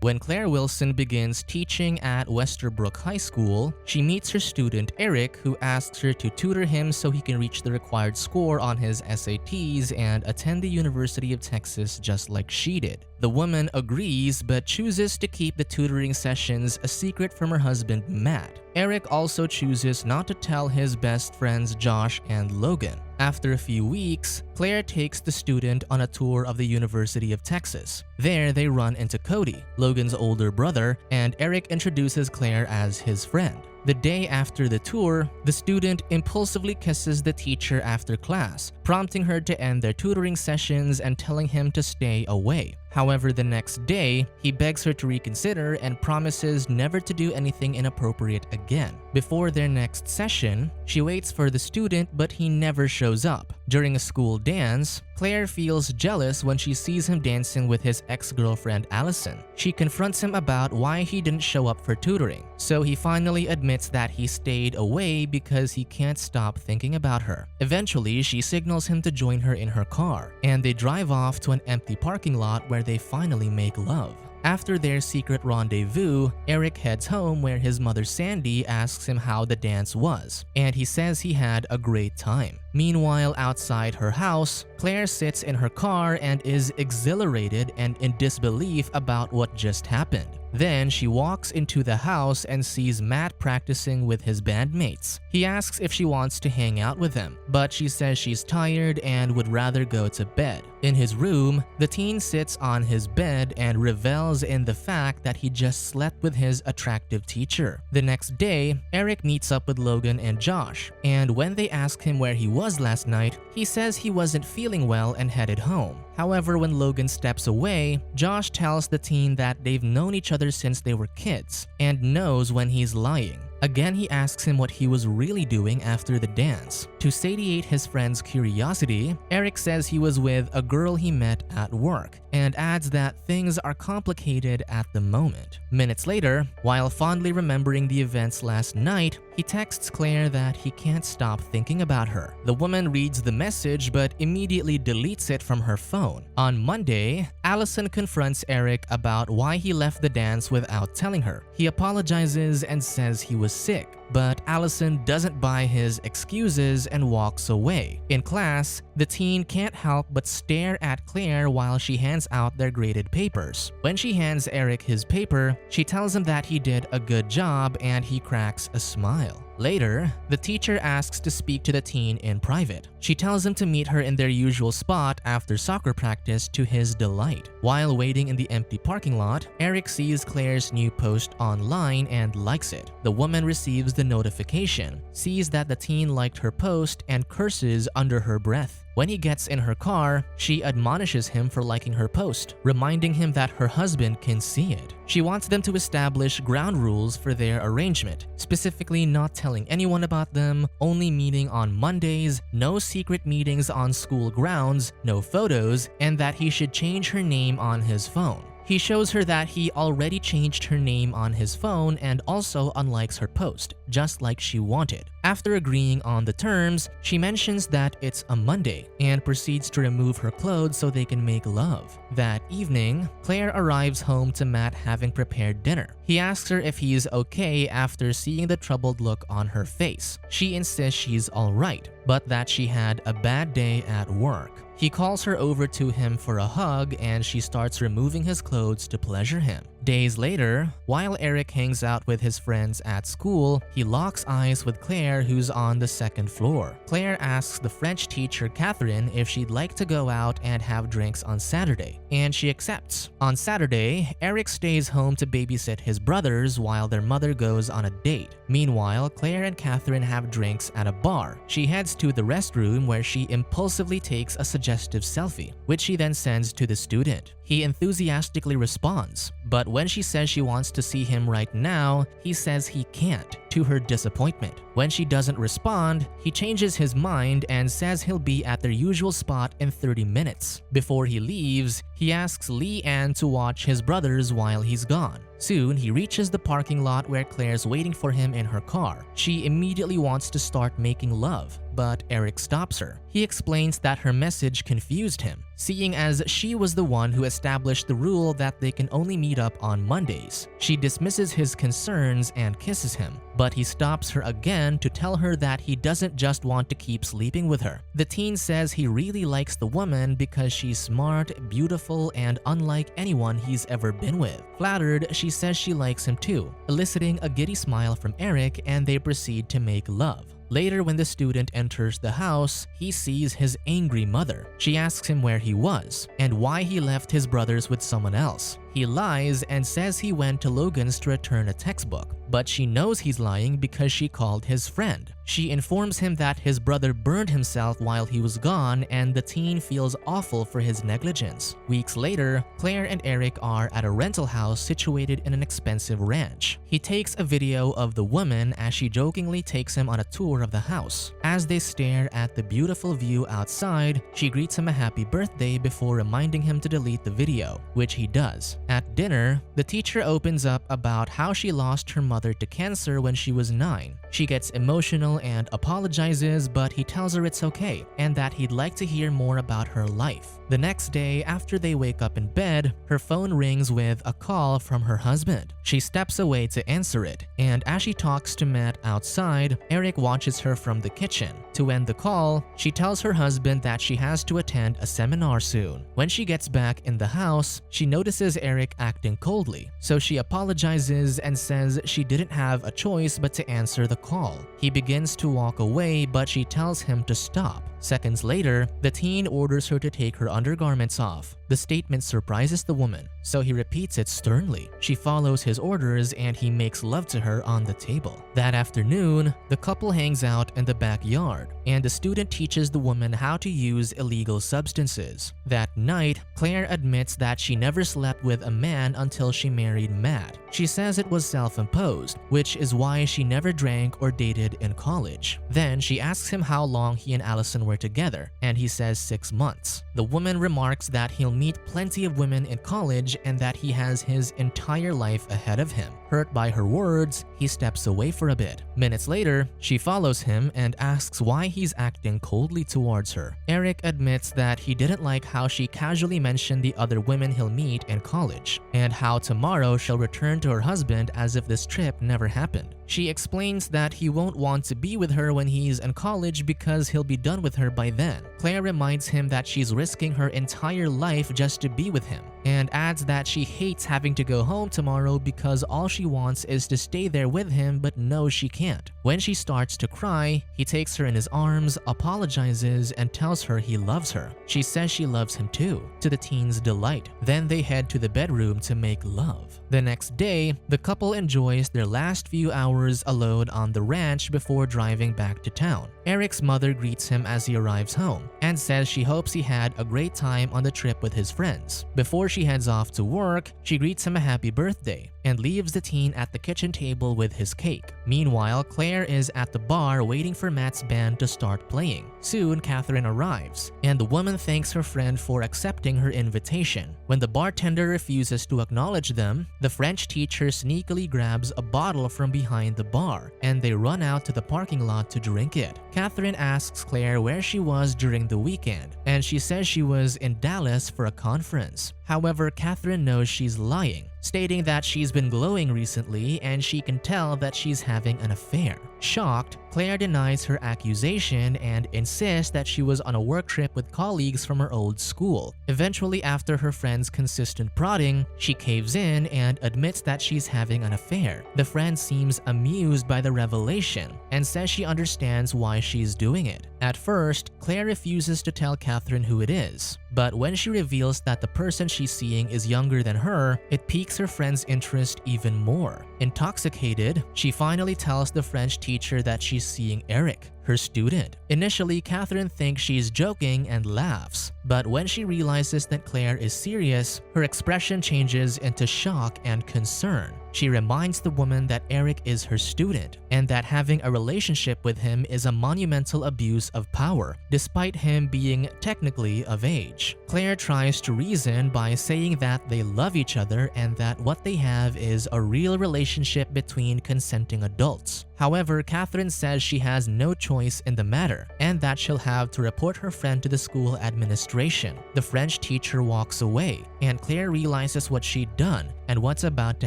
When Claire Wilson begins teaching at Westerbrook High School, she meets her student Eric, who asks her to tutor him so he can reach the required score on his SATs and attend the University of Texas just like she did. The woman agrees but chooses to keep the tutoring sessions a secret from her husband Matt. Eric also chooses not to tell his best friends Josh and Logan. After a few weeks, Claire takes the student on a tour of the University of Texas. There, they run into Cody, Logan's older brother, and Eric introduces Claire as his friend. The day after the tour, the student impulsively kisses the teacher after class, prompting her to end their tutoring sessions and telling him to stay away. However, the next day, he begs her to reconsider and promises never to do anything inappropriate again. Before their next session, she waits for the student, but he never shows up. During a school dance, Claire feels jealous when she sees him dancing with his ex-girlfriend Allison. She confronts him about why he didn't show up for tutoring, so he finally admits that he stayed away because he can't stop thinking about her. Eventually, she signals him to join her in her car, and they drive off to an empty parking lot where they finally make love. After their secret rendezvous, Eric heads home where his mother Sandy asks him how the dance was, and he says he had a great time. Meanwhile, outside her house, Claire sits in her car and is exhilarated and in disbelief about what just happened. Then she walks into the house and sees Matt practicing with his bandmates. He asks if she wants to hang out with him, but she says she's tired and would rather go to bed. In his room, the teen sits on his bed and revels in the fact that he just slept with his attractive teacher. The next day, Eric meets up with Logan and Josh, and when they ask him where he was last night, he says he wasn't feeling well and headed home. However, when Logan steps away, Josh tells the teen that they've known each other since they were kids and knows when he's lying. Again, he asks him what he was really doing after the dance. To satiate his friend's curiosity, Eric says he was with a girl he met at work and adds that things are complicated at the moment. Minutes later, while fondly remembering the events last night, he texts Claire that he can't stop thinking about her. The woman reads the message but immediately deletes it from her phone. On Monday, Allison confronts Eric about why he left the dance without telling her. He apologizes and says he was sick, but Allison doesn't buy his excuses and walks away. In class, the teen can't help but stare at Claire while she hands out their graded papers. When she hands Eric his paper, she tells him that he did a good job and he cracks a smile. Later, the teacher asks to speak to the teen in private. She tells him to meet her in their usual spot after soccer practice to his delight. While waiting in the empty parking lot, Eric sees Claire's new post online and likes it. The woman receives the notification, sees that the teen liked her post, and curses under her breath. When he gets in her car, she admonishes him for liking her post, reminding him that her husband can see it. She wants them to establish ground rules for their arrangement, specifically not telling anyone about them, only meeting on Mondays, no secret meetings on school grounds, no photos, and that he should change her name on his phone. He shows her that he already changed her name on his phone and also unlikes her post, just like she wanted. After agreeing on the terms, she mentions that it's a Monday and proceeds to remove her clothes so they can make love. That evening, Claire arrives home to Matt having prepared dinner. He asks her if he's okay after seeing the troubled look on her face. She insists she's alright, but that she had a bad day at work. He calls her over to him for a hug and she starts removing his clothes to pleasure him. Days later, while Eric hangs out with his friends at school, he locks eyes with Claire, who's on the second floor. Claire asks the French teacher Catherine if she'd like to go out and have drinks on Saturday, and she accepts. On Saturday, Eric stays home to babysit his brothers while their mother goes on a date. Meanwhile, Claire and Catherine have drinks at a bar. She heads to the restroom where she impulsively takes a suggestive selfie, which she then sends to the student. He enthusiastically responds, but when she says she wants to see him right now, he says he can't, to her disappointment. When she doesn't respond, he changes his mind and says he'll be at their usual spot in 30 minutes. Before he leaves, he asks Lee Ann to watch his brothers while he's gone. Soon, he reaches the parking lot where Claire's waiting for him in her car. She immediately wants to start making love, but Eric stops her. He explains that her message confused him, seeing as she was the one who established the rule that they can only meet up on Mondays. She dismisses his concerns and kisses him, but he stops her again to tell her that he doesn't just want to keep sleeping with her. The teen says he really likes the woman because she's smart, beautiful, and unlike anyone he's ever been with. Flattered, she says she likes him too, eliciting a giddy smile from Eric, and they proceed to make love. Later, when the student enters the house, he sees his angry mother. She asks him where he was and why he left his brothers with someone else. He lies and says he went to Logan's to return a textbook, but she knows he's lying because she called his friend. She informs him that his brother burned himself while he was gone, and the teen feels awful for his negligence. Weeks later, Claire and Eric are at a rental house situated in an expensive ranch. He takes a video of the woman as she jokingly takes him on a tour of the house. As they stare at the beautiful view outside, she greets him a happy birthday before reminding him to delete the video, which he does. At dinner, the teacher opens up about how she lost her mother to cancer when she was 9. She gets emotional and apologizes, but he tells her it's okay and that he'd like to hear more about her life. The next day, after they wake up in bed, her phone rings with a call from her husband. She steps away to answer it, and as she talks to Matt outside, Eric watches her from the kitchen. To end the call, she tells her husband that she has to attend a seminar soon. When she gets back in the house, she notices Eric acting coldly, so she apologizes and says she didn't have a choice but to answer the call. He begins to walk away, but she tells him to stop. Seconds later, the teen orders her to take her undergarments off. The statement surprises the woman, so he repeats it sternly. She follows his orders and he makes love to her on the table. That afternoon, the couple hangs out in the backyard, and the student teaches the woman how to use illegal substances. That night, Claire admits that she never slept with a man until she married Matt. She says it was self-imposed, which is why she never drank or dated in college. Then she asks him how long he and Allison were together, and he says 6 months. The woman remarks that he'll meet plenty of women in college and that he has his entire life ahead of him. Hurt by her words, he steps away for a bit. Minutes later, she follows him and asks why he's acting coldly towards her. Eric admits that he didn't like how she casually mentioned the other women he'll meet in college, and how tomorrow she'll return to her husband as if this trip never happened. She explains that he won't want to be with her when he's in college because he'll be done with her by then. Claire reminds him that she's risking her entire life just to be with him, and adds that she hates having to go home tomorrow because all she wants is to stay there with him, but knows she can't. When she starts to cry, he takes her in his arms, apologizes, and tells her he loves her. She says she loves him too, to the teen's delight. Then they head to the bedroom to make love. The next day, the couple enjoys their last few hours alone on the ranch before driving back to town. Eric's mother greets him as he arrives home and says she hopes he had a great time on the trip with his friends. Before she heads off to work, she greets him a happy birthday and leaves the teen at the kitchen table with his cake. Meanwhile, Claire is at the bar waiting for Matt's band to start playing. Soon, Catherine arrives, and the woman thanks her friend for accepting her invitation. When the bartender refuses to acknowledge them, the French teacher sneakily grabs a bottle from behind the bar, and they run out to the parking lot to drink it. Catherine asks Claire where she was during the weekend, and she says she was in Dallas for a conference. However, Catherine knows she's lying, stating that she's been glowing recently and she can tell that she's having an affair. Shocked, Claire denies her accusation and insists that she was on a work trip with colleagues from her old school. Eventually, after her friend's consistent prodding, she caves in and admits that she's having an affair. The friend seems amused by the revelation and says she understands why she's doing it. At first, Claire refuses to tell Catherine who it is, but when she reveals that the person she's seeing is younger than her, it piques her friend's interest even more. Intoxicated, she finally tells the French teacher that she's seeing Eric, her student. Initially, Catherine thinks she's joking and laughs, but when she realizes that Claire is serious, her expression changes into shock and concern. She reminds the woman that Eric is her student and that having a relationship with him is a monumental abuse of power, despite him being technically of age. Claire tries to reason by saying that they love each other and that what they have is a real relationship between consenting adults. However, Catherine says she has no choice in the matter and that she'll have to report her friend to the school administration. The French teacher walks away and Claire realizes what she'd done and what's about to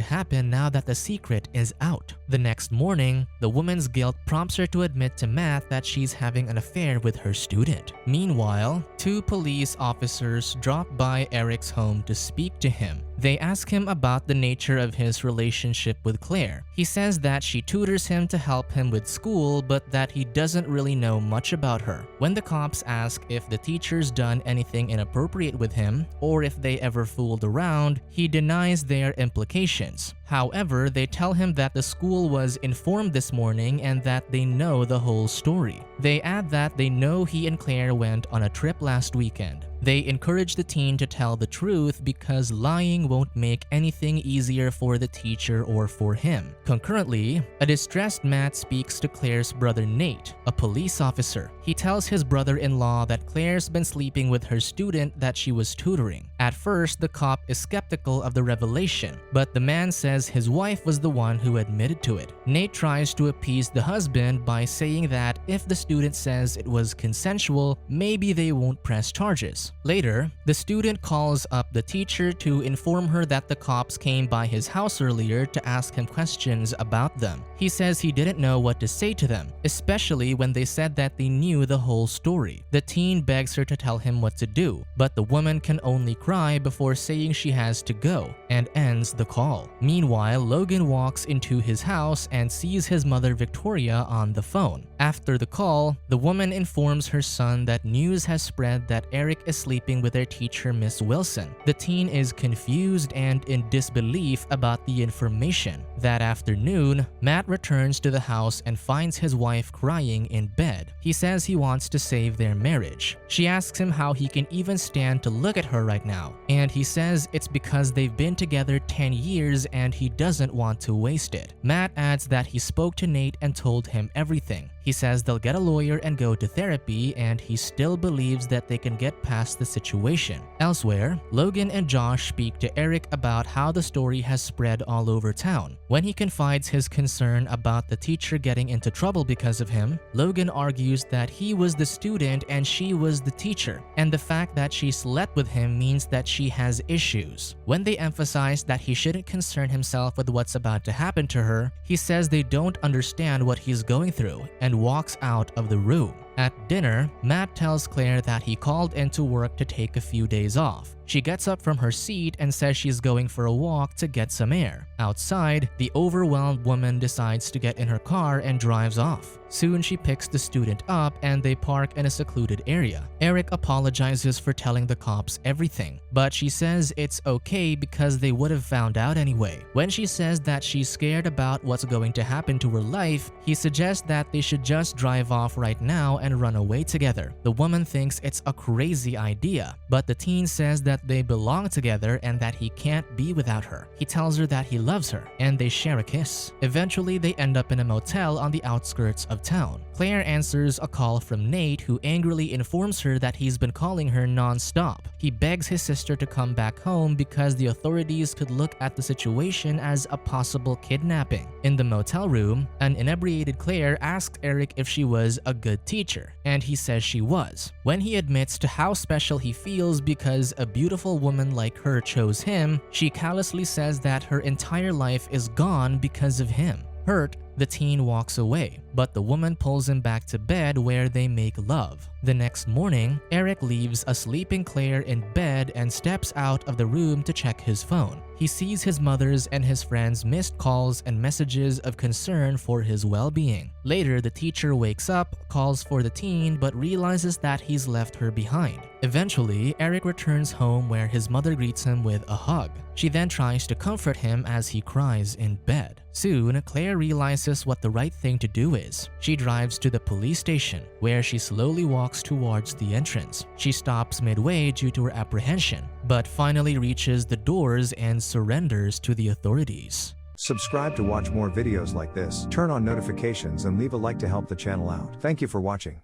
happen now that the secret is out. The next morning, the woman's guilt prompts her to admit to Matt that she's having an affair with her student. Meanwhile, 2 police officers drop by Eric's home to speak to him. They ask him about the nature of his relationship with Claire. He says that she tutors him to help him with school, but that he doesn't really know much about her. When the cops ask if the teacher's done anything inappropriate with him or if they ever fooled around, he denies their implications. However, they tell him that the school was informed this morning and that they know the whole story. They add that they know he and Claire went on a trip last weekend. They encourage the teen to tell the truth because lying won't make anything easier for the teacher or for him. Concurrently, a distressed Matt speaks to Claire's brother Nate, a police officer. He tells his brother-in-law that Claire's been sleeping with her student that she was tutoring. At first, the cop is skeptical of the revelation, but the man says his wife was the one who admitted to it. Nate tries to appease the husband by saying that if the student says it was consensual, maybe they won't press charges. Later, the student calls up the teacher to inform her that the cops came by his house earlier to ask him questions about them. He says he didn't know what to say to them, especially when they said that they knew the whole story. The teen begs her to tell him what to do, but the woman can only cry before saying she has to go and ends the call. Meanwhile, Logan walks into his house and sees his mother Victoria on the phone. After the call, the woman informs her son that news has spread that Eric is sleeping with their teacher, Miss Wilson. The teen is confused and in disbelief about the information. That afternoon, Matt returns to the house and finds his wife crying in bed. He says he wants to save their marriage. She asks him how he can even stand to look at her right now, and he says it's because they've been together 10 years and he doesn't want to waste it. Matt adds that he spoke to Nate and told him everything. He says they'll get a lawyer and go to therapy, and he still believes that they can get past the situation. Elsewhere, Logan and Josh speak to Eric about how the story has spread all over town. When he confides his concern about the teacher getting into trouble because of him, Logan argues that he was the student and she was the teacher, and the fact that she slept with him means that she has issues. When they emphasize that he shouldn't concern himself with what's about to happen to her, he says they don't understand what he's going through and walks out of the room. At dinner, Matt tells Claire that he called into work to take a few days off. She gets up from her seat and says she's going for a walk to get some air. Outside, the overwhelmed woman decides to get in her car and drives off. Soon she picks the student up and they park in a secluded area. Eric apologizes for telling the cops everything, but she says it's okay because they would have found out anyway. When she says that she's scared about what's going to happen to her life, he suggests that they should just drive off right now and run away together. The woman thinks it's a crazy idea, but the teen says that they belong together and that he can't be without her. He tells her that he loves her, and they share a kiss. Eventually, they end up in a motel on the outskirts of town. Claire answers a call from Nate, who angrily informs her that he's been calling her non-stop. He begs his sister to come back home because the authorities could look at the situation as a possible kidnapping. In the motel room, an inebriated Claire asked Eric if she was a good teacher, and he says she was. When he admits to how special he feels because a beautiful woman like her chose him, she callously says that her entire life is gone because of him. Hurt, the teen walks away, but the woman pulls him back to bed where they make love. The next morning, Eric leaves a sleeping Claire in bed and steps out of the room to check his phone. He sees his mother's and his friends' missed calls and messages of concern for his well-being. Later, the teacher wakes up, calls for the teen, but realizes that he's left her behind. Eventually, Eric returns home where his mother greets him with a hug. She then tries to comfort him as he cries in bed. Soon, Claire realizes what the right thing to do is. She drives to the police station, where she slowly walks towards the entrance. She stops midway due to her apprehension, but finally reaches the doors and surrenders to the authorities. Subscribe to watch more videos like this, turn on notifications and leave a like to help the channel out. Thank you for watching.